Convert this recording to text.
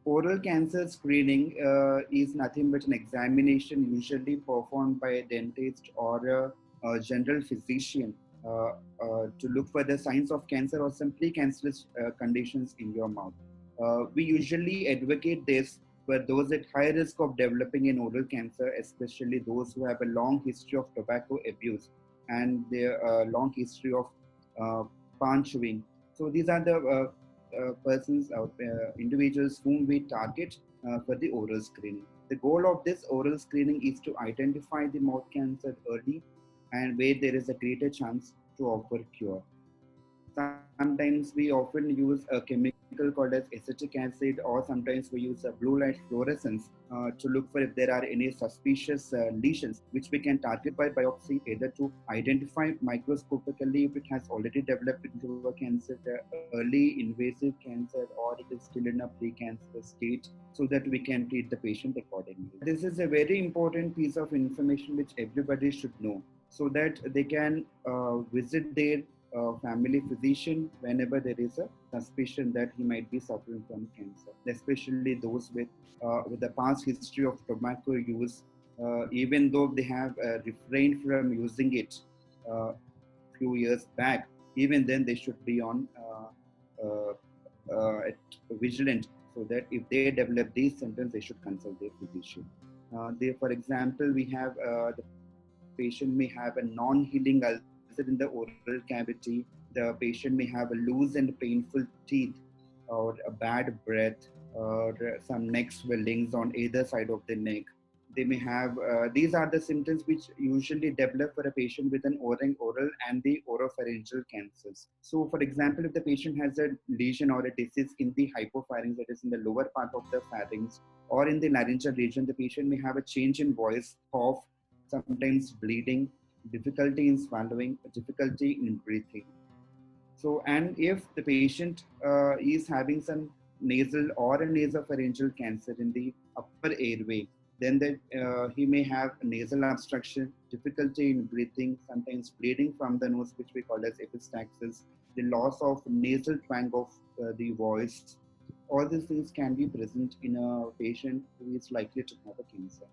Oral cancer screening is nothing but an examination usually performed by a dentist or a general physician to look for the signs of cancer or simply cancerous conditions in your mouth. We usually advocate this for those at high risk of developing an oral cancer, especially those who have a long history of tobacco abuse and their long history of paan chewing. So these are the persons or individuals whom we target for the oral screening. The goal of this oral screening is to identify the mouth cancer early and where there is a greater chance to offer cure. Sometimes we often use a chemical called as acetic acid, or sometimes we use a blue light fluorescence to look for if there are any suspicious lesions, which we can target by biopsy, either to identify microscopically if it has already developed into a cancer, early invasive cancer, or it is still in a pre-cancerous state, so that we can treat the patient accordingly. This is a very important piece of information which everybody should know, so that they can visit their family physician whenever there is a suspicion that he might be suffering from cancer, especially those with the past history of tobacco use. Even though they have refrained from using it few years back, even then they should be on vigilant, so that if they develop these symptoms, they should consult their physician. For example, we have the patient may have a non-healing ulcer in the oral cavity. The patient may have a loose and painful teeth, or a bad breath, or some neck swellings on either side of the neck. They may have, these are the symptoms which usually develop for a patient with an oral and the oropharyngeal cancers. So for example, if the patient has a lesion or a disease in the hypopharynx, that is in the lower part of the pharynx, or in the laryngeal region, the patient may have a change in voice, cough, sometimes bleeding, difficulty in swallowing, difficulty in breathing. So, and if the patient is having some nasal or a nasopharyngeal cancer in the upper airway, then he may have nasal obstruction, difficulty in breathing, sometimes bleeding from the nose, which we call as epistaxis, the loss of nasal twang of the voice. All these things can be present in a patient who is likely to have a cancer.